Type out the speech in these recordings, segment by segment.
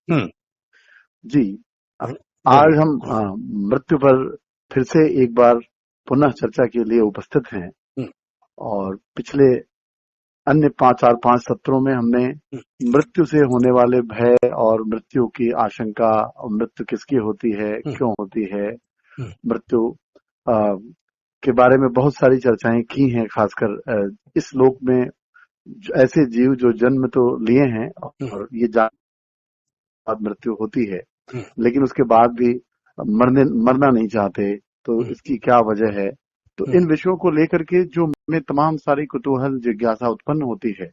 हम्म। जी। आज हम मृत्यु पर फिर से एक बार पुनः चर्चा के लिए उपस्थित हैं। और पिछले अन्य 4-5 सत्रों में हमने मृत्यु से होने वाले भय और मृत्यु की आशंका और मृत्यु किसकी होती है, क्यों होती है, मृत्यु के बारे में बहुत सारी चर्चाएं की हैं। खासकर इस लोक में ऐसे जीव जो जन्म तो लिए हैं और ये बाद मृत्यु होती है, लेकिन उसके बाद भी मरना नहीं चाहते, तो इसकी क्या वजह है। तो इन विषयों को लेकर के जो में तमाम सारी कुतूहल जिज्ञासा उत्पन्न होती है,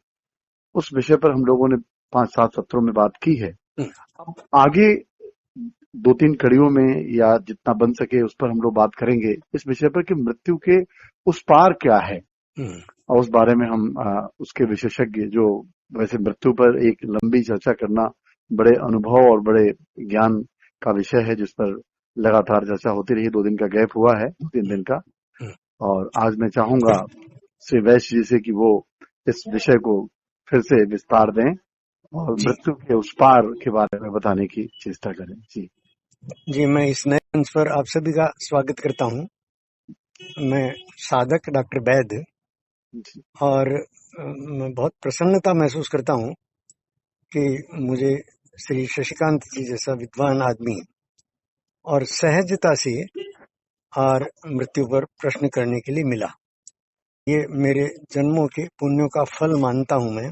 उस विषय पर हम लोगों ने 5-7 सत्रों में बात की है। अब आगे 2-3 कड़ियों में या जितना बन सके उस पर हम लोग बात करेंगे इस विषय पर कि मृत्यु के उस पार क्या है, और उस बारे में हम उसके विशेषज्ञ, जो वैसे मृत्यु पर एक लंबी चर्चा करना बड़े अनुभव और बड़े ज्ञान का विषय है, जिस पर लगातार चर्चा होती रही। 2 दिन का गैप हुआ है, 3 दिन का। और आज मैं चाहूंगा श्री वैश्य जी से कि वो इस विषय को फिर से विस्तार दें और मृत्यु के उस पार के बारे में बताने की चेष्टा करें। जी, मैं इस नए मंच पर आप सभी का स्वागत करता हूं। मैं साधक डॉक्टर वैद, और मैं बहुत प्रसन्नता महसूस करता हूं कि मुझे श्री शशिकांत जी जैसा विद्वान आदमी और सहजता से और मृत्यु पर प्रश्न करने के लिए मिला। ये मेरे जन्मों के पुण्यों का फल मानता हूं मैं,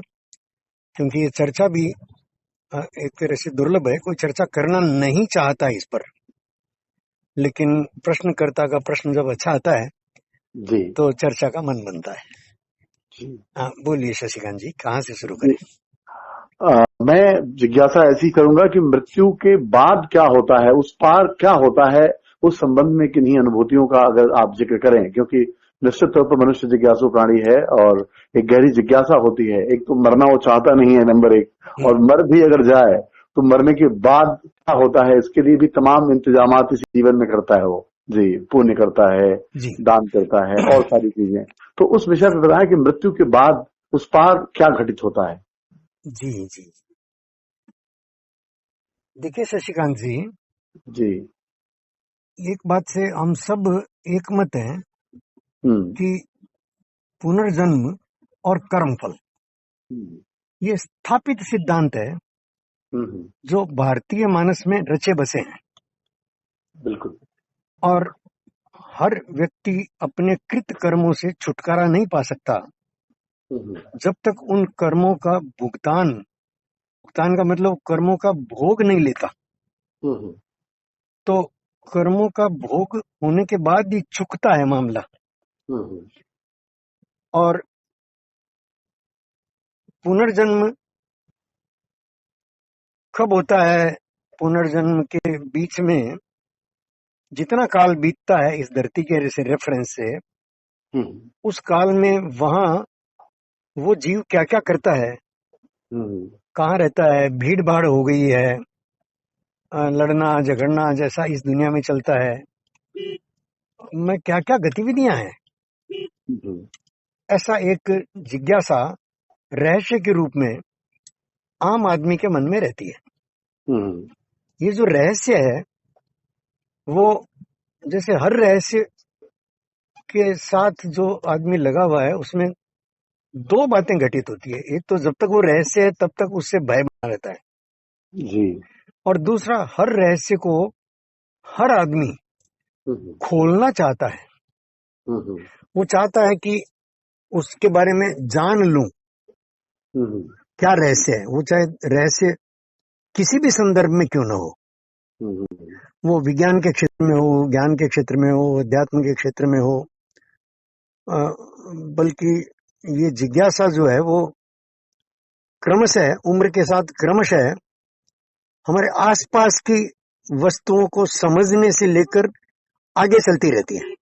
क्योंकि ये चर्चा भी एक तरह से दुर्लभ है। कोई चर्चा करना नहीं चाहता इस पर, लेकिन प्रश्नकर्ता का प्रश्न जब अच्छा आता है जी, तो चर्चा का मन बनता है। हाँ, बोलिए शशिकांत जी, कहाँ से शुरू करें? मैं जिज्ञासा ऐसी करूंगा कि मृत्यु के बाद क्या होता है, उस पार क्या होता है, उस संबंध में किन्हीं अनुभूतियों का अगर आप जिक्र करें, क्योंकि निश्चित तौर पर मनुष्य जिज्ञासु प्राणी है और एक गहरी जिज्ञासा होती है। एक तो मरना वो चाहता नहीं है, नंबर 1, और मर भी अगर जाए तो मरने के बाद क्या होता है, इसके लिए भी तमाम इंतजामात इस जीवन में करता है वो। जी, पुण्य करता है, दान करता है और सारी चीजें। तो उस विषय पर बताएं कि मृत्यु के बाद उस पार क्या घटित होता है। जी, देखिए शशिकांत जी, एक बात से हम सब एक मत हैं कि पुनर्जन्म और कर्मफल ये स्थापित सिद्धांत है जो भारतीय मानस में रचे बसे हैं। बिल्कुल। और हर व्यक्ति अपने कृत कर्मों से छुटकारा नहीं पा सकता जब तक उन कर्मों का भुगतान का मतलब कर्मों का भोग नहीं लेता। तो कर्मों का भोग होने के बाद ही चुकता है मामला। और पुनर्जन्म कब होता है? पुनर्जन्म के बीच में जितना काल बीतता है इस धरती के रेफरेंस से, उस काल में वहां वो जीव क्या क्या करता है, कहाँ रहता है, भीड़ भाड़ हो गई है, लड़ना झगड़ना जैसा इस दुनिया में चलता है, में क्या क्या गतिविधियां हैं, ऐसा एक जिज्ञासा रहस्य के रूप में आम आदमी के मन में रहती है। ये जो रहस्य है वो जैसे हर रहस्य के साथ जो आदमी लगा हुआ है उसमें 2 बातें घटित होती है। एक तो जब तक वो रहस्य है तब तक उससे भय बना रहता है जी, और दूसरा हर रहस्य को हर आदमी खोलना चाहता है। वो चाहता है कि उसके बारे में जान लूं क्या रहस्य है, वो चाहे रहस्य किसी भी संदर्भ में क्यों ना हो, वो विज्ञान के क्षेत्र में हो, ज्ञान के क्षेत्र में हो, अध्यात्म के क्षेत्र में हो, बल्कि ये जिज्ञासा जो है वो क्रमशः उम्र के साथ क्रमशः हमारे आसपास की वस्तुओं को समझने से लेकर आगे चलती रहती है।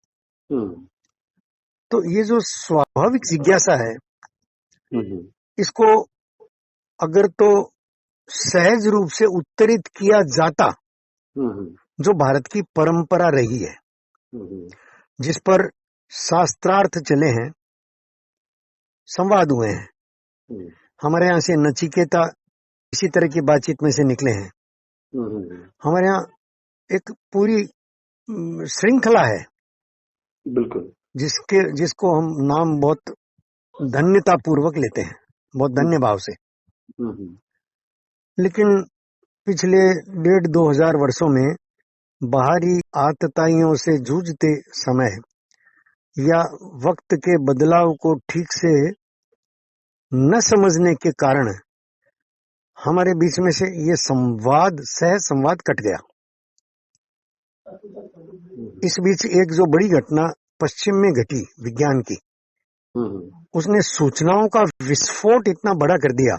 तो ये जो स्वाभाविक जिज्ञासा है, इसको अगर तो सहज रूप से उत्तरित किया जाता, जो भारत की परंपरा रही है, जिस पर शास्त्रार्थ चले हैं, संवाद हुए हैं, हमारे यहाँ से नचिकेता इसी तरह की बातचीत में से निकले हैं, हमारे यहाँ एक पूरी श्रृंखला है, बिल्कुल, जिसको हम नाम बहुत धन्यता पूर्वक लेते हैं, बहुत धन्य भाव से। लेकिन पिछले 1,500-2,000 वर्षों में बाहरी आतताइयों से जूझते समय या वक्त के बदलाव को ठीक से न समझने के कारण हमारे बीच में से ये सहज संवाद कट गया। इस बीच एक जो बड़ी घटना पश्चिम में घटी विज्ञान की, उसने सूचनाओं का विस्फोट इतना बड़ा कर दिया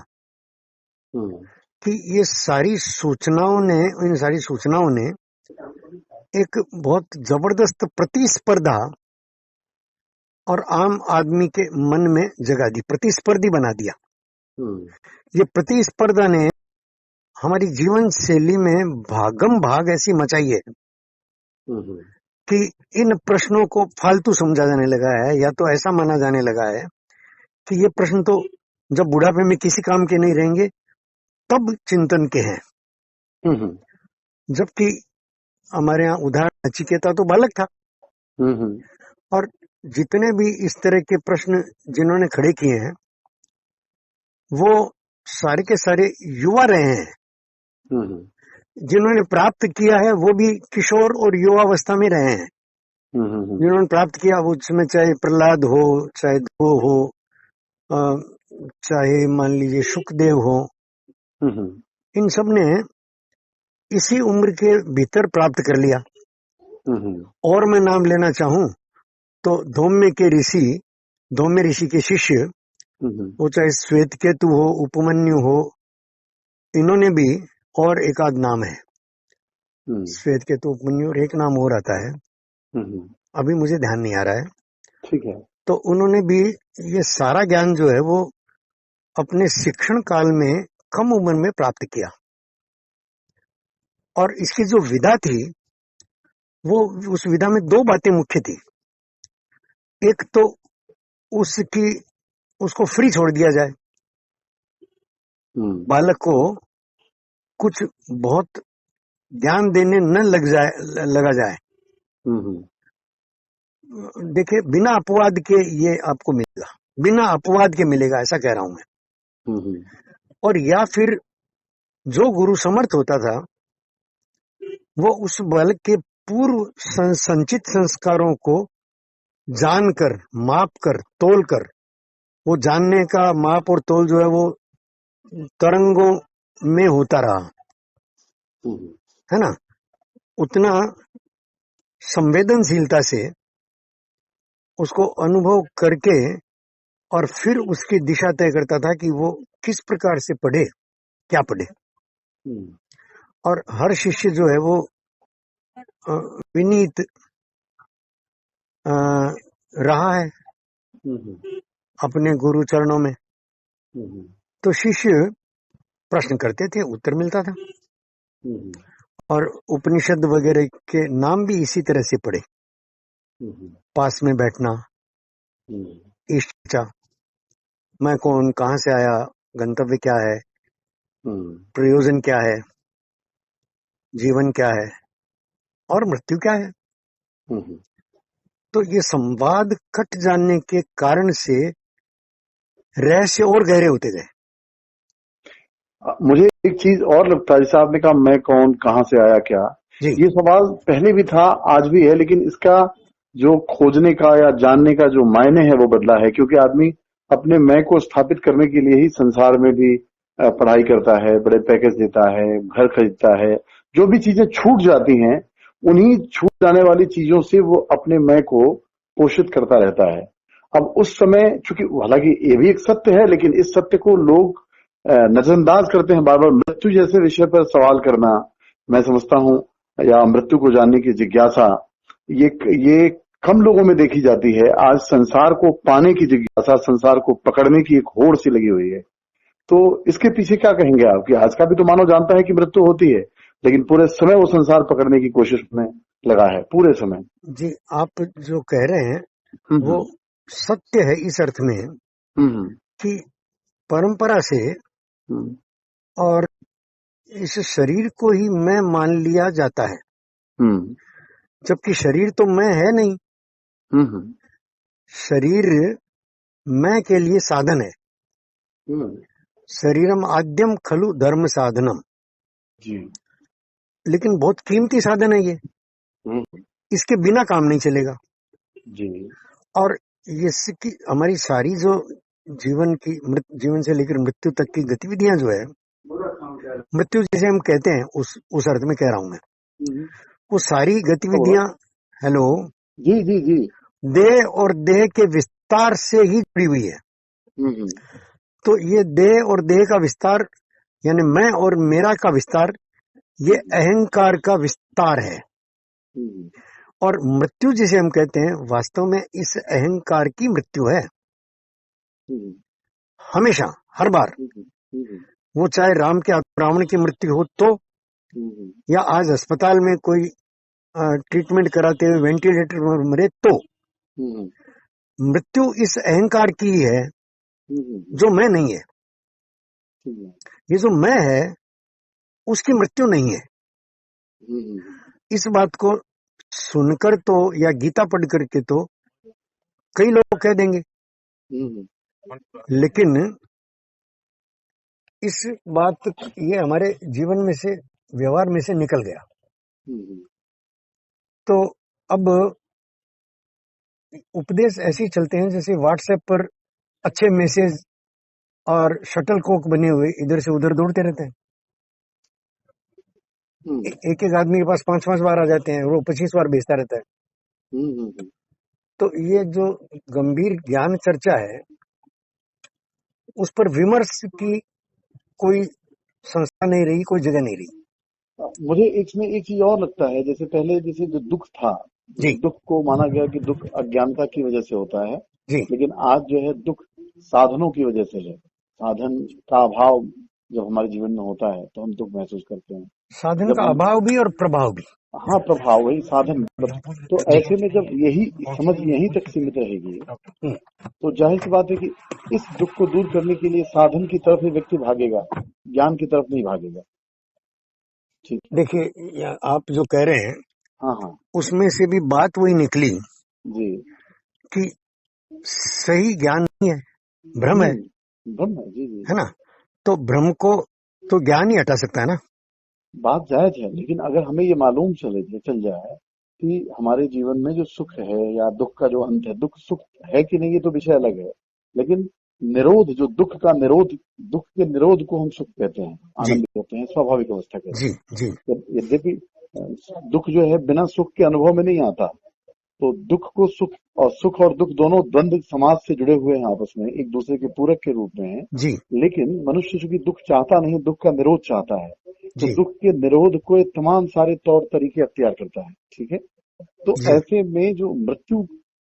कि इन सारी सूचनाओं ने एक बहुत जबरदस्त प्रतिस्पर्धा और आम आदमी के मन में जगा दी, प्रतिस्पर्धी बना दिया। ये प्रतिस्पर्धा ने हमारी जीवन शैली में भागम भाग ऐसी मचाई है कि इन प्रश्नों को फालतू समझा जाने लगा है, या तो ऐसा माना जाने लगा है कि ये प्रश्न तो जब बुढ़ापे में किसी काम के नहीं रहेंगे तब चिंतन के हैं। जबकि हमारे यहाँ उदाहरण नचिकेता तो बालक था, और जितने भी इस तरह के प्रश्न जिन्होंने खड़े किए हैं वो सारे के सारे युवा रहे हैं। जिन्होंने प्राप्त किया है वो भी किशोर और युवावस्था में रहे हैं। जिन्होंने प्राप्त किया वो उसमें चाहे प्रहलाद हो, चाहे ध्रुव हो, चाहे मान लीजिए सुखदेव हो, इन सब ने इसी उम्र के भीतर प्राप्त कर लिया। और मैं नाम लेना चाहूं तो धौम्य ऋषि के शिष्य, वो चाहे श्वेतकेतु हो, उपमन्यु हो, इन्होंने भी, और एक आध नाम है, श्वेतकेतु, उपमन्यु, और एक नाम और आता है, अभी मुझे ध्यान नहीं आ रहा है। ठीक है। तो उन्होंने भी ये सारा ज्ञान जो है वो अपने शिक्षण काल में कम उम्र में प्राप्त किया। और इसकी जो विधा थी, वो उस विधा में दो बातें मुख्य थी। एक तो उसको फ्री छोड़ दिया जाए, बालक को कुछ बहुत ध्यान देने न लगा जाए। देखिए, बिना अपवाद के ये आपको मिलेगा, बिना अपवाद के मिलेगा, ऐसा कह रहा हूं मैं। और या फिर जो गुरु समर्थ होता था वो उस बालक के पूर्व संचित संस्कारों को जानकर, माप कर, तोल कर, वो जानने का माप और तोल जो है वो तरंगों में होता रहा, है ना, उतना संवेदनशीलता से उसको अनुभव करके और फिर उसकी दिशा तय करता था कि वो किस प्रकार से पढ़े, क्या पढ़े। और हर शिष्य जो है वो विनीत रहा है अपने गुरु चरणों में। तो शिष्य प्रश्न करते थे, उत्तर मिलता था, और उपनिषद वगैरह के नाम भी इसी तरह से पढ़े। पास में बैठना, इष्टा, मैं कौन, कहां से आया, गंतव्य क्या है, प्रयोजन क्या है, जीवन क्या है, और मृत्यु क्या है। तो ये संवाद कट जाने के कारण से रहस्य और गहरे होते गए। मुझे एक चीज और लगता है, जैसे आपने कहा मैं कौन, कहां से आया, क्या, ये सवाल पहले भी था, आज भी है, लेकिन इसका जो खोजने का या जानने का जो मायने है वो बदला है, क्योंकि आदमी अपने मैं को स्थापित करने के लिए ही संसार में भी पढ़ाई करता है, बड़े पैकेज देता है, घर खरीदता है। जो भी चीजें छूट जाती हैं, उन्हीं छूट जाने वाली चीजों से वो अपने मैं को पोषित करता रहता है। अब उस समय, चूंकि हालांकि ये भी एक सत्य है, लेकिन इस सत्य को लोग नजरअंदाज करते हैं। बार बार मृत्यु जैसे विषय पर सवाल करना, मैं समझता हूं, या मृत्यु को जानने की जिज्ञासा, ये कम लोगों में देखी जाती है। आज संसार को पाने की जिज्ञासा, संसार को पकड़ने की एक होड़ सी लगी हुई है। तो इसके पीछे क्या कहेंगे आप, कि आज का भी तो मानव जानता है कि मृत्यु होती है, लेकिन पूरे समय वो संसार पकड़ने की कोशिश में लगा है, पूरे समय। जी, आप जो कह रहे हैं वो सत्य है इस अर्थ में कि परंपरा से और इस शरीर को ही मैं मान लिया जाता है, जबकि शरीर तो मैं है नहीं। शरीर मैं के लिए साधन है। शरीरम आद्यम खलु धर्म साधनम, जी। लेकिन बहुत कीमती साधन है ये। इसके बिना काम नहीं चलेगा। जी। और इसकी हमारी सारी जो जीवन से लेकर मृत्यु तक की गतिविधियां जो है, मृत्यु जैसे हम कहते हैं, उस अर्थ में कह रहा हूं मैं, वो सारी गतिविधियां, हेलो, जी जी जी, देह और देह के विस्तार से ही जुड़ी हुई है। तो ये देह और देह का विस्तार, यानी मैं और मेरा का विस्तार, ये अहंकार का विस्तार है। और मृत्यु जिसे हम कहते हैं, वास्तव में इस अहंकार की मृत्यु है, हमेशा, हर बार। वो चाहे राम के रावण की मृत्यु हो तो, या आज अस्पताल में कोई ट्रीटमेंट कराते हुए वेंटिलेटर पर मरे तो, मृत्यु इस अहंकार की ही है, जो मैं नहीं है। ये जो मैं है, उसकी मृत्यु नहीं है। इस बात को सुनकर तो, या गीता पढ़ करके तो कई लोग कह देंगे, लेकिन इस बात, ये हमारे जीवन में से, व्यवहार में से निकल गया। तो अब उपदेश ऐसे ही चलते हैं जैसे व्हाट्सएप पर अच्छे मैसेज और शटल कॉक बने हुए इधर से उधर दौड़ते रहते हैं। एक एक आदमी के पास 5-5 बार आ जाते हैं, वो 25 बार भेजता रहता है। तो ये जो गंभीर ज्ञान चर्चा है, उस पर विमर्श की कोई संस्था नहीं रही, कोई जगह नहीं रही। मुझे इसमें एक चीज और लगता है, जैसे पहले जैसे जो दुख था, दुख को माना गया कि दुख अज्ञानता की वजह से होता है, लेकिन आज जो है दुख साधनों की वजह से है। साधन का अभाव जब हमारे जीवन में होता है तो हम दुख महसूस करते हैं। साधन का अभाव भी और प्रभाव भी। हाँ, प्रभाव, वही साधन। तो ऐसे में जब यही समझ यहीं तक सीमित रहेगी, तो जाहिर सी बात है कि इस दुख को दूर करने के लिए साधन की तरफ ही व्यक्ति भागेगा, ज्ञान की तरफ नहीं भागेगा। ठीक, देखिए आप जो कह रहे हैं, हाँ, उसमें से भी बात वही निकली जी कि सही ज्ञान नहीं है, भ्रम है। भ्रम है, जी जी, है ना। तो भ्रम को तो ज्ञान ही हटा सकता है ना। बात जायज है, लेकिन अगर हमें ये मालूम चल जाए कि हमारे जीवन में जो सुख है या दुख का जो अंत है, दुख सुख है कि नहीं ये तो विषय अलग है, लेकिन निरोध, जो दुख का निरोध, दुख के निरोध को हम सुख कहते हैं, आनंद कहते हैं, स्वाभाविक अवस्था कहते हैं। यद्यपि दुख जो है बिना सुख के अनुभव में नहीं आता, तो दुख को सुख और दुख दोनों द्वंद्व समाज से जुड़े हुए हैं, आपस में एक दूसरे के पूरक के रूप में हैं। लेकिन मनुष्य चूंकि दुख चाहता नहीं, दुख का निरोध चाहता है, तो दुख के निरोध को तमाम सारे तौर तरीके अख्तियार करता है। ठीक है, तो ऐसे में जो मृत्यु,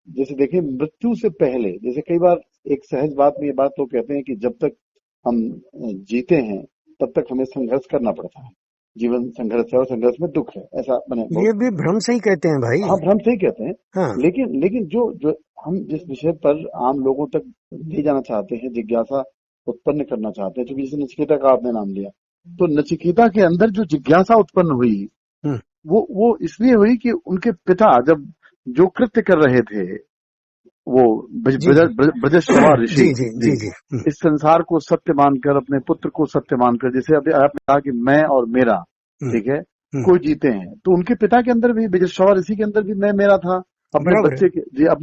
जैसे देखें, मृत्यु से पहले, जैसे कई बार एक सहज बात में ये बात तो कहते हैं कि जब तक हम जीते हैं तब तक हमें संघर्ष करना पड़ता है, जीवन संघर्ष है और संघर्ष में दुख है, ऐसा बने। ये भी भ्रम से ही कहते हैं भाई। हाँ, भ्रम से ही कहते हैं। हाँ। लेकिन जो हम जिस विषय पर आम लोगों तक ले जाना चाहते हैं, जिज्ञासा उत्पन्न करना चाहते हैं, क्योंकि जैसे नचिकेता का आपने नाम लिया, तो नचिकेता के अंदर जो जिज्ञासा उत्पन्न हुई, वो इसलिए हुई कि उनके पिता जब जो कृत्य कर रहे थे, वो ब्रजश्रवा ऋषि, इस संसार को सत्य मानकर, अपने पुत्र को सत्य मानकर, जैसे अभी आपने कहा कि मैं और मेरा, ठीक है, कोई जीते हैं, तो उनके पिता के अंदर भी, ब्रजश्रवा ऋषि के अंदर भी मैं मेरा था। अपने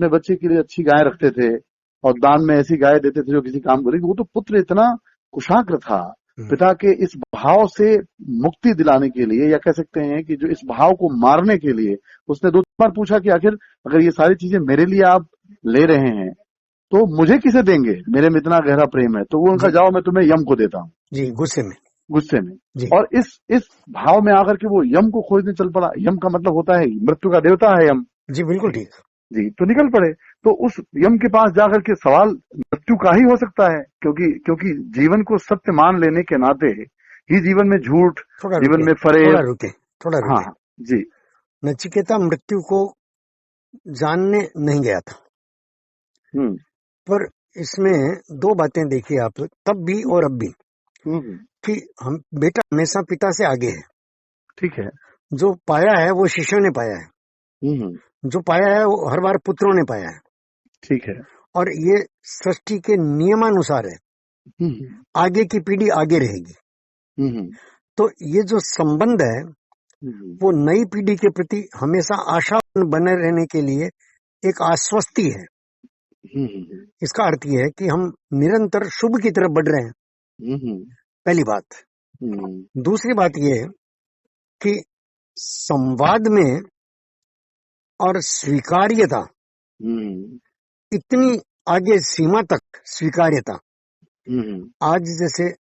बच्चे के लिए अच्छी गाय रखते थे और दान में ऐसी गाय देते थे जो किसी काम करेगी। वो तो पुत्र इतना कुशाग्र था, पिता के इस भाव से मुक्ति दिलाने के लिए, या कह सकते हैं कि जो इस भाव को मारने के लिए, उसने 2 बार पूछा कि आखिर अगर ये सारी चीजें मेरे लिए आप ले रहे हैं तो मुझे किसे देंगे, मेरे में इतना गहरा प्रेम है। तो वो उनका, जाओ मैं तुम्हें यम को देता हूँ, जी, गुस्से में। और इस भाव में आकर के वो यम को खोजने चल पड़ा। यम का मतलब होता है मृत्यु का देवता है यम। जी बिल्कुल ठीक जी। तो निकल पड़े, तो उस यम के पास जाकर के सवाल मृत्यु का ही हो सकता है, क्योंकि जीवन को सत्य मान लेने के नाते ही जीवन में झूठ, जीवन में फरेब। थोड़ा रुके। हाँ जी। नचिकेता मृत्यु को जानने नहीं गया था, पर इसमें 2 बातें देखिए आप, तब भी और अब भी, कि हम बेटा हमेशा पिता से आगे है। ठीक है। जो पाया है वो शिष्यों ने पाया है, जो पाया है वो हर बार पुत्रों ने पाया है। ठीक है। और ये सृष्टि के नियमानुसार है, आगे की पीढ़ी आगे रहेगी। तो ये जो संबंध है वो नई पीढ़ी के प्रति हमेशा आशावान बने रहने के लिए एक आश्वस्ति है। इसका अर्थ ये है कि हम निरंतर शुभ की तरफ बढ़ रहे हैं, पहली बात। दूसरी बात ये है कि संवाद में और स्वीकार्यता इतनी आगे सीमा तक स्वीकार्यता, आज जैसे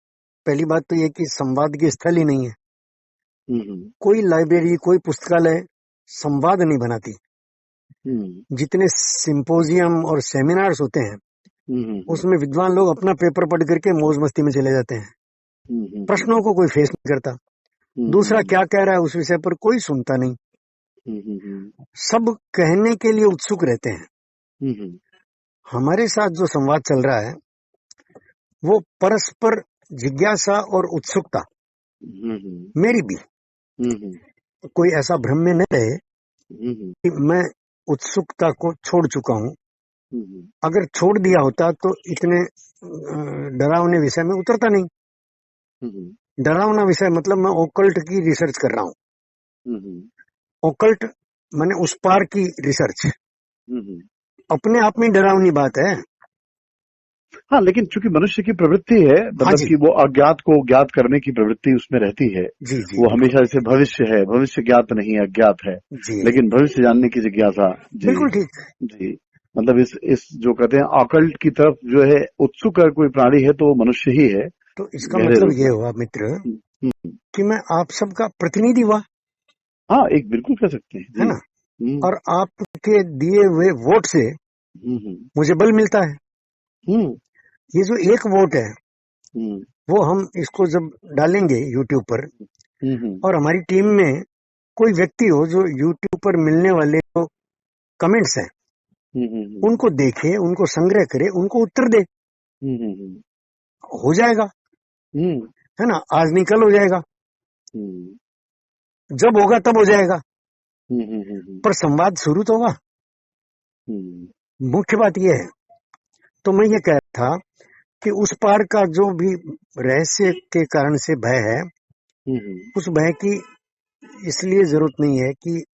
पहली बात तो ये कि संवाद की स्थल ही नहीं है। कोई लाइब्रेरी, कोई पुस्तकालय संवाद नहीं बनाती। जितने सिंपोजियम और सेमिनार्स होते हैं उसमें विद्वान लोग अपना पेपर पढ़ करके मौज मस्ती में चले जाते हैं, प्रश्नों को कोई फेस नहीं करता। दूसरा क्या कह रहा है उस विषय पर कोई सुनता नहीं, सब कहने के लिए उत्सुक रहते हैं। हमारे साथ जो संवाद चल रहा है वो परस्पर जिज्ञासा और उत्सुकता, मेरी भी कोई ऐसा भ्रम में न रहे कि मैं उत्सुकता को छोड़ चुका हूं। अगर छोड़ दिया होता तो इतने डरावने विषय में उतरता नहीं। डरावना विषय मतलब मैं ओकल्ट की रिसर्च कर रहा हूं। ओकल्ट माने उस पार की रिसर्च अपने आप में डरावनी बात है। हाँ, लेकिन चूंकि मनुष्य की प्रवृत्ति है, मतलब कि वो अज्ञात को ज्ञात करने की प्रवृत्ति उसमें रहती है। जी, वो हमेशा जैसे भविष्य है, भविष्य ज्ञात नहीं अज्ञात है, लेकिन भविष्य जानने की जिज्ञासा। बिल्कुल ठीक जी, मतलब इस जो कहते हैं ऑकल्ट की तरफ जो है उत्सुक अगर कोई प्राणी है तो वो मनुष्य ही है। तो इसका मतलब ये हुआ मित्र कि मैं आप सबका प्रतिनिधि हुआ। हाँ, एक बिल्कुल कह सकते हैं, है ना। और आपके दिए हुए वोट से मुझे बल मिलता है। ये जो एक वोट है वो हम इसको जब डालेंगे यूट्यूब पर और हमारी टीम में कोई व्यक्ति हो जो यूट्यूब पर मिलने वाले जो कमेंट्स हैं उनको देखे, उनको संग्रह करे, उनको उत्तर दे, हो जाएगा। है ना, आज नहीं कल हो जाएगा, जब होगा तब हो जाएगा, पर संवाद शुरू तो होगा। मुख्य बात यह है। तो मैं ये कह रहा था कि उस पार का जो भी रहस्य के कारण से भय है, उस भय की इसलिए जरूरत नहीं है कि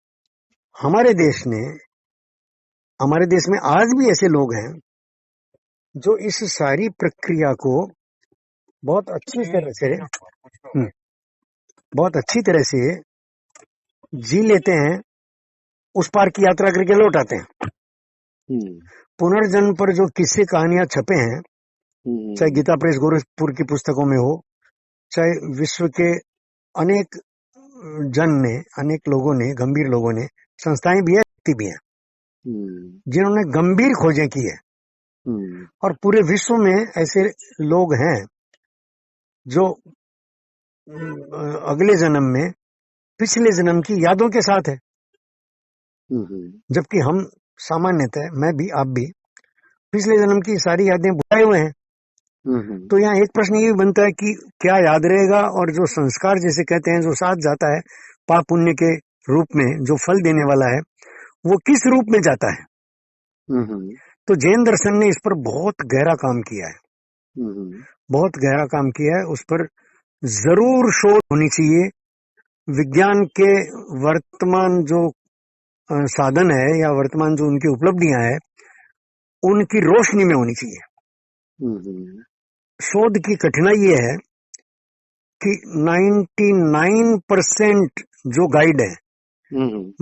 हमारे देश में आज भी ऐसे लोग हैं जो इस सारी प्रक्रिया को बहुत अच्छी तरह से जी लेते हैं, उस पार की यात्रा करके लौट आते हैं। पुनर्जन्म पर जो किस्से कहानियां छपे हैं, चाहे गीता प्रेस गोरखपुर की पुस्तकों में हो, चाहे विश्व के अनेक अनेक लोगों ने, गंभीर लोगों ने, संस्थाएं भी है, व्यक्ति भी हैं जिन्होंने गंभीर खोजें की है। और पूरे विश्व में ऐसे लोग हैं जो अगले जन्म में पिछले जन्म की यादों के साथ है, जबकि हम सामान्यतः, मैं भी आप भी, पिछले जन्म की सारी यादें भुलाए हुए हैं। तो यहाँ एक प्रश्न ये बनता है कि क्या याद रहेगा, और जो संस्कार जैसे कहते हैं जो साथ जाता है पाप पुण्य के रूप में, जो फल देने वाला है, वो किस रूप में जाता है। तो जैन दर्शन ने इस पर बहुत गहरा काम किया है, बहुत गहरा काम किया है। उस पर जरूर शोध होनी चाहिए। विज्ञान के वर्तमान जो साधन है या वर्तमान जो उनकी उपलब्धियां है, उनकी रोशनी में होनी चाहिए। शोध की कठिनाई ये है कि 99% जो गाइड है,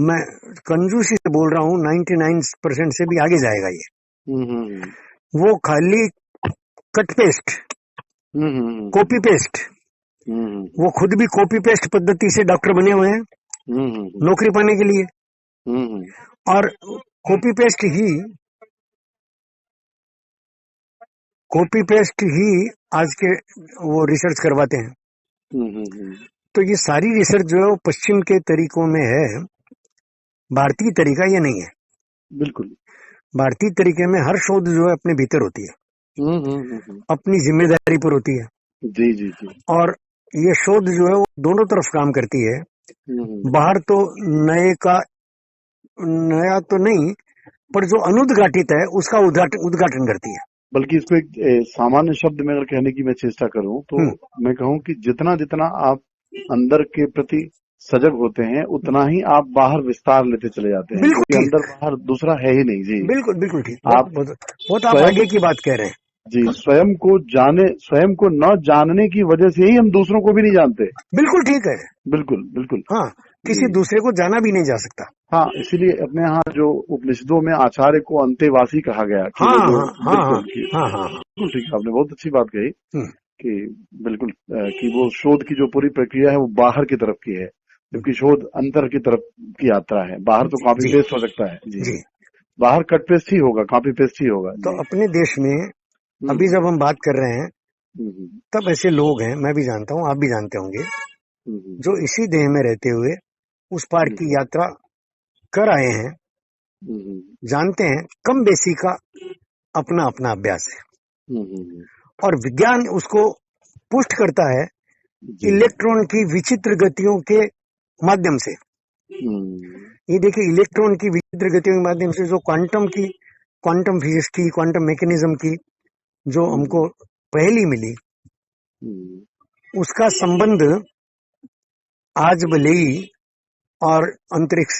मैं कंजूसी से बोल रहा हूं, 99% से भी आगे जाएगा ये, वो खाली कट पेस्ट, कॉपी पेस्ट, वो खुद भी कॉपी पेस्ट पद्धति से डॉक्टर बने हुए हैं नौकरी पाने के लिए, और कॉपी पेस्ट ही आज के वो रिसर्च करवाते हैं। तो ये सारी रिसर्च जो है वो पश्चिम के तरीकों में है, भारतीय तरीका ये नहीं है। बिल्कुल, भारतीय तरीके में हर शोध जो है अपने भीतर होती है, अपनी जिम्मेदारी पर होती है। जी जी जी। और ये शोध जो है वो दोनों तरफ काम करती है। बाहर तो नया तो नहीं, पर जो अनुद्घाटित है उसका उद्घाटन करती है। बल्कि इसको एक सामान्य शब्द में अगर कहने की मैं चेष्टा करूं तो मैं कहूं कि जितना जितना आप अंदर के प्रति सजग होते हैं उतना ही आप बाहर विस्तार लेते चले जाते हैं, क्योंकि अंदर बाहर दूसरा है ही नहीं। जी बिल्कुल बिल्कुल ठीक, आप बहुत आप आगे की बात कह रहे हैं। जी, स्वयं को न जानने की वजह से ही हम दूसरों को भी नहीं जानते। बिल्कुल ठीक है, बिल्कुल बिल्कुल। हाँ, किसी दूसरे को जाना भी नहीं जा सकता। हाँ, इसीलिए अपने यहाँ जो उपनिषदों में आचार्य को अंतेवासी कहा गया कि बिल्कुल ठीक, आपने बहुत अच्छी बात कही कि बिल्कुल कि वो शोध की जो पूरी प्रक्रिया है वो बाहर की तरफ की है, जबकि शोध अंतर की तरफ की यात्रा है। बाहर तो कॉपी पेस्ट हो सकता है। जी, बाहर कट पेस्ट ही होगा, कॉपी पेस्ट ही होगा। तो अपने देश में अभी जब हम बात कर रहे हैं तब ऐसे लोग हैं, मैं भी जानता हूँ, आप भी जानते होंगे, जो इसी देह में रहते हुए उस पार की यात्रा कर आए हैं, जानते हैं कम बेसी का अपना अपना अभ्यास है, और विज्ञान उसको पुष्ट करता है इलेक्ट्रॉन की विचित्र गतियों के माध्यम से। ये देखिए, इलेक्ट्रॉन की विचित्र गतियों के माध्यम से जो क्वांटम फिजिक्स की, क्वांटम मैकेनिज्म की जो हमको पहली मिली, उसका संबंध आज भले ही और अंतरिक्ष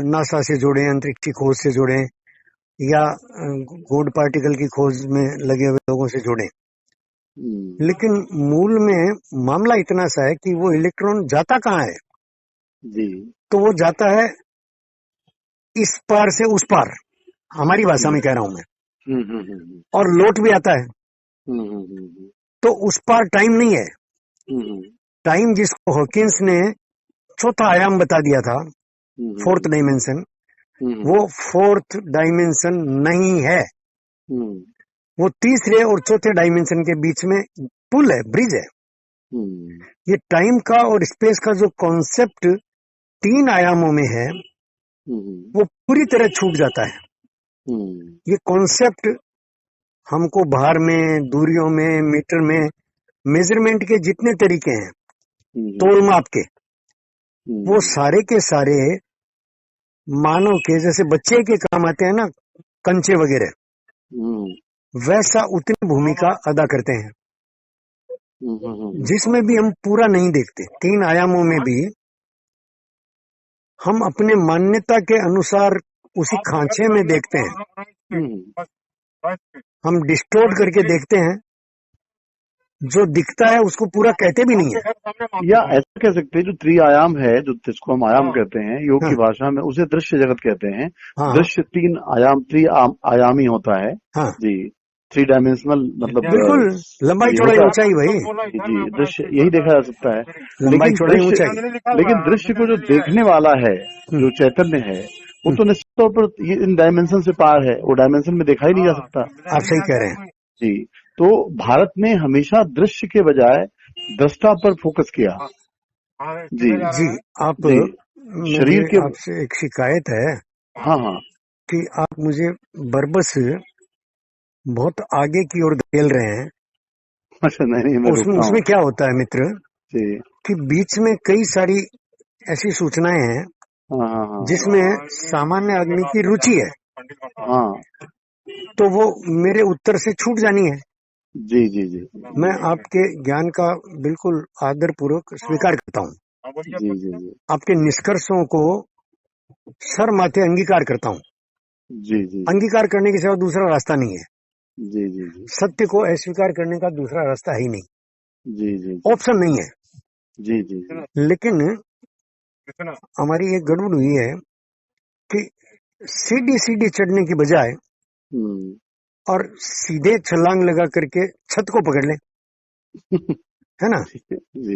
नासा से जुड़े, अंतरिक्ष की खोज से जुड़े, या गॉड पार्टिकल की खोज में लगे हुए लोगों से जुड़े, लेकिन मूल में मामला इतना सा है कि वो इलेक्ट्रॉन जाता कहाँ है? जी, तो वो जाता है इस पार से उस पार, हमारी भाषा में कह रहा हूं मैं, और लौट भी आता है। तो उस पार टाइम नहीं है। टाइम जिसको हॉकिंस ने चौथा आयाम बता दिया था, फोर्थ डायमेंशन, वो फोर्थ डायमेंशन नहीं है। वो तीसरे और चौथे डायमेंशन के बीच में पुल है, ब्रिज है। ये टाइम का और स्पेस का जो कॉन्सेप्ट 3 आयामों में है वो पूरी तरह छूट जाता है। ये कॉन्सेप्ट हमको बाहर में, दूरियों में, मीटर में, मेजरमेंट के जितने तरीके हैं, तोल माप के, वो सारे के सारे मानव के, जैसे बच्चे के काम आते हैं ना, कंचे वगैरह, वैसा उतनी भूमिका अदा करते हैं, जिसमें भी हम पूरा नहीं देखते। 3 आयामों में भी हम अपने मान्यता के अनुसार उसी खांचे में देखते हैं। हम डिस्टोर्ट करके देखते हैं, जो दिखता है उसको पूरा कहते भी नहीं है। या ऐसा कह सकते हैं, जो त्रिआयाम है, जो जिसको हम आयाम कहते हैं योग की भाषा में, उसे दृश्य जगत कहते हैं। दृश्य 3 आयामी होता है। जी, 3 डायमेंशनल, मतलब बिल्कुल लंबाई चौड़ाई ऊंचाई, वही जी, दृश्य यही देखा जा सकता है। लंबाई चौड़ाई ऊंचाई। लेकिन दृश्य को जो देखने वाला है, जो चैतन्य है, वो तो निश्चित तौर पर इन डायमेंशन से पार है, वो डायमेंशन में देखा ही नहीं जा सकता। आप सही कह रहे हैं। जी, तो भारत ने हमेशा दृश्य के बजाय दृष्टा पर फोकस किया। जी जी, आप शरीर के, आपसे एक शिकायत है। हाँ, कि आप मुझे बरबस बहुत आगे की ओर धकेल रहे हैं। अच्छा, नहीं, उसमें क्या होता है मित्र, कि बीच में कई सारी ऐसी सूचनाएं हैं जिसमें सामान्य आदमी की रुचि है, तो वो मेरे उत्तर से छूट जानी है। जी जी जी, मैं आपके ज्ञान का बिल्कुल आदर पूर्वक स्वीकार करता हूँ। जी जी जी, आपके निष्कर्षों को सर माथे अंगीकार करता हूँ। जी जी, अंगीकार करने के सिवा दूसरा रास्ता नहीं है। जी जी जी, सत्य को अस्वीकार करने का दूसरा रास्ता है ही नहीं। जी जी, ऑप्शन नहीं है। जी जी, लेकिन हमारी एक गड़बड़ हुई है कि सीढ़ी सीढ़ी चढ़ने की बजाय और सीधे छलांग लगा करके छत को पकड़ ले, है ना।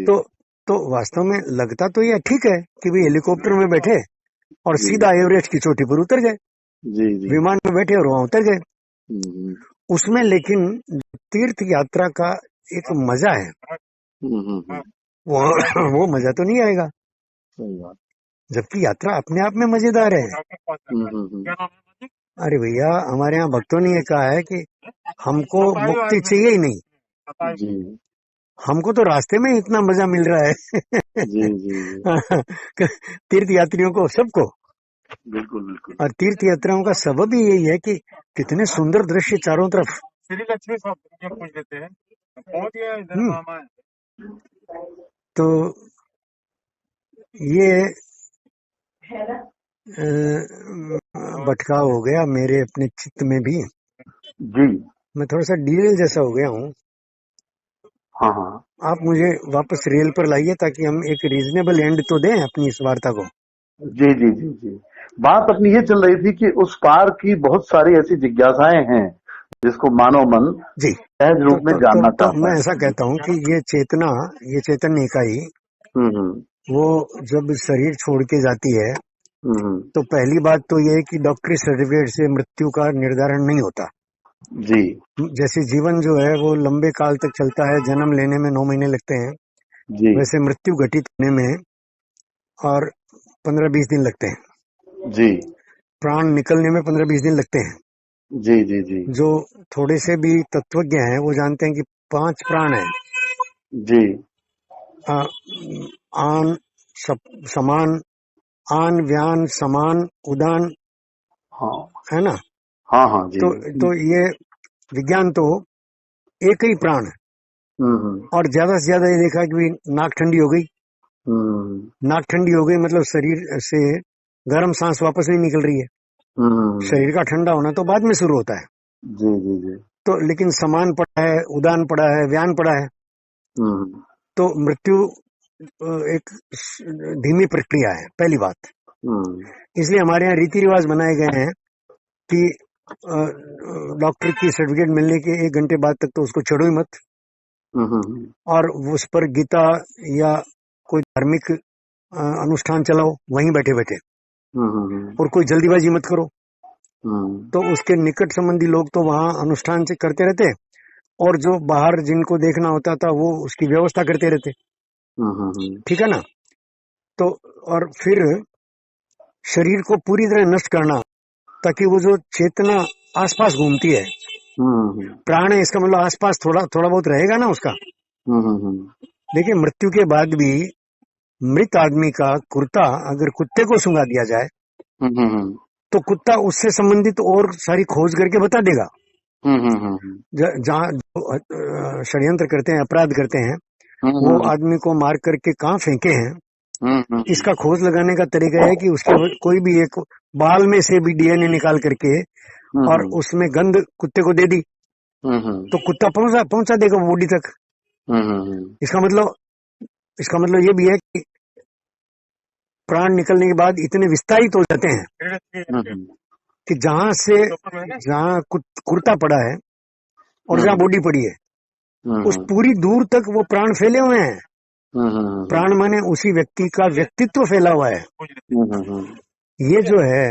तो वास्तव में लगता तो ये ठीक है कि भाई हेलीकॉप्टर में बैठे और सीधा एवरेस्ट की चोटी पर उतर गए, विमान में बैठे और वहां उतर गए। उसमें लेकिन तीर्थ यात्रा का एक मजा है, वो मजा तो नहीं आएगा, जबकि यात्रा अपने आप में मजेदार है। अरे भैया, हमारे यहाँ भक्तों ने ये कहा है कि हमको मुक्ति चाहिए ही नहीं, हमको तो रास्ते में इतना मजा मिल रहा है। जी जी तीर्थ यात्रियों को, सबको। बिल्कुल बिल्कुल। और तीर्थ यात्राओं का सबब ही यही है कि कितने सुंदर दृश्य चारों तरफ। श्री लक्ष्मी सब पूछ देते हैं, पहुंच गया इधर मामा है। तो ये भटकाव हो गया मेरे अपने चित्त में भी। जी मैं थोड़ा सा डील जैसा हो गया हूँ। हाँ हाँ आप मुझे वापस रेल पर लाइए ताकि हम एक रीजनेबल एंड तो दें अपनी इस वार्ता को। जी जी जी जी। बात अपनी ये चल रही थी कि उस पार की बहुत सारी ऐसी जिज्ञासाएं हैं जिसको मानव मन जी सहज रूप में जानना तो चाहता मैं है। ऐसा कहता हूँ कि ये चेतना, ये चैतन्य इकाई वो जब शरीर छोड़ के जाती है तो पहली बात तो ये है कि डॉक्टरी सर्टिफिकेट से मृत्यु का निर्धारण नहीं होता। जी जैसे जीवन जो है वो लंबे काल तक चलता है, जन्म लेने में 9 महीने लगते हैं, जी वैसे मृत्यु घटित होने में और 15-20 दिन लगते हैं। जी प्राण निकलने में 15-20 दिन लगते हैं। जी जी जी जो थोड़े से भी तत्वज्ञ हैं वो जानते हैं कि 5 प्राण हैं। जी आन, समान, आन, व्यान, समान, उदान, हाँ है ना। हाँ हाँ जी तो ये विज्ञान तो एक ही प्राण है। और ज्यादा से ज्यादा ये देखा कि नाक ठंडी हो गई, नाक ठंडी हो गई मतलब शरीर से गर्म सांस वापस नहीं निकल रही है। शरीर का ठंडा होना तो बाद में शुरू होता है। जी जी जी तो लेकिन समान पड़ा है, उदान पड़ा है, व्यान पड़ा है। तो मृत्यु एक धीमी प्रक्रिया है, पहली बात। इसलिए हमारे यहाँ रीति रिवाज बनाए गए हैं कि डॉक्टर की सर्टिफिकेट मिलने के 1 घंटे बाद तक तो उसको छेड़ो ही मत, और उस पर गीता या कोई धार्मिक अनुष्ठान चलाओ वहीं बैठे बैठे, और कोई जल्दीबाजी मत करो। तो उसके निकट संबंधी लोग तो वहां अनुष्ठान से करते रहते, और जो बाहर जिनको देखना होता था वो उसकी व्यवस्था करते रहते। ठीक है ना। तो और फिर शरीर को पूरी तरह नष्ट करना, ताकि वो जो चेतना आसपास घूमती है, प्राण है इसका मतलब आसपास थोड़ा थोड़ा बहुत रहेगा ना उसका। देखिए मृत्यु के बाद भी मृत आदमी का कुर्ता अगर कुत्ते को सुंघा दिया जाए तो कुत्ता उससे संबंधित और सारी खोज करके बता देगा। जहाँ षड्यंत्र करते हैं, अपराध करते हैं, वो आदमी को मार करके कहाँ फेंके हैं, इसका खोज लगाने का तरीका है कि उसके कोई भी एक बाल में से भी डीएनए निकाल करके और उसमें गंध कुत्ते को दे दी तो कुत्ता पहुंचा देगा बॉडी तक। इसका मतलब ये भी है कि प्राण निकलने के बाद इतने विस्तारित हो जाते हैं कि जहाँ कुर्ता पड़ा है और जहाँ बॉडी पड़ी है उस पूरी दूर तक वो प्राण फैले हुए हैं। प्राण माने उसी व्यक्ति का व्यक्तित्व फैला हुआ है। ये जो है,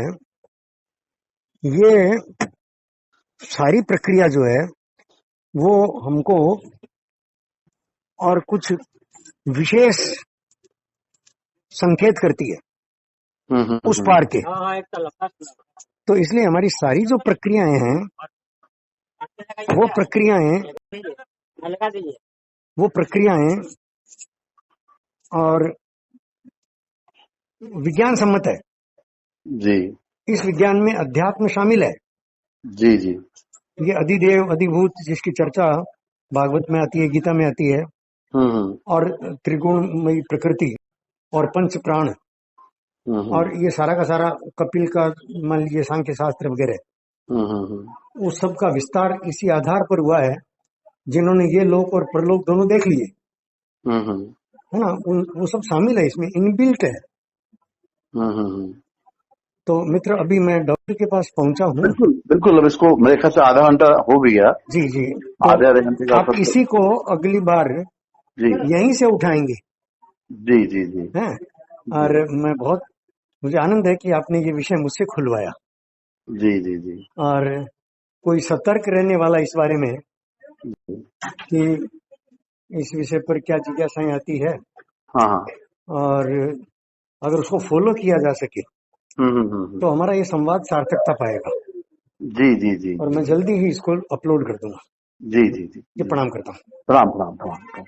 ये सारी प्रक्रिया जो है वो हमको और कुछ विशेष संकेत करती है उस पार के। तो इसलिए हमारी सारी जो प्रक्रियाएं हैं वो प्रक्रियाएं और विज्ञान सम्मत है जी। इस विज्ञान में अध्यात्म शामिल है। जी जी। ये अधिदेव अधिभूत जिसकी चर्चा भागवत में आती है, गीता में आती है, और त्रिगुणमयी प्रकृति और पंच प्राण, और ये सारा का सारा कपिल का मान लीजिए सांख्य शास्त्र वगैरह, उस सब का विस्तार इसी आधार पर हुआ है जिन्होंने ये लोक और परलोक दोनों देख लिए, है ना। वो सब शामिल है इसमें, इनबिल्ट है। तो मित्र अभी मैं डॉक्टर के पास पहुंचा हूँ। बिल्कुल बिल्कुल। अब इसको मेरे ख्याल से आधा घंटा हो भी गया। जी जी। आधे घंटे का आप इसी को अगली बार जी यहीं से उठाएंगे। जी जी जी हैं। और मुझे आनंद है कि आपने ये विषय मुझसे खुलवाया। जी जी जी। और कोई सतर्क रहने वाला इस बारे में कि इस विषय पर क्या जिज्ञासाएं आती है, हाँ, और अगर उसको फॉलो किया जा सके तो हमारा ये संवाद सार्थकता पाएगा। जी जी जी। और मैं जल्दी ही इसको अपलोड कर दूंगा। जी जी जी। ये प्रणाम करता हूँ। प्रणाम प्रणाम प्रणाम।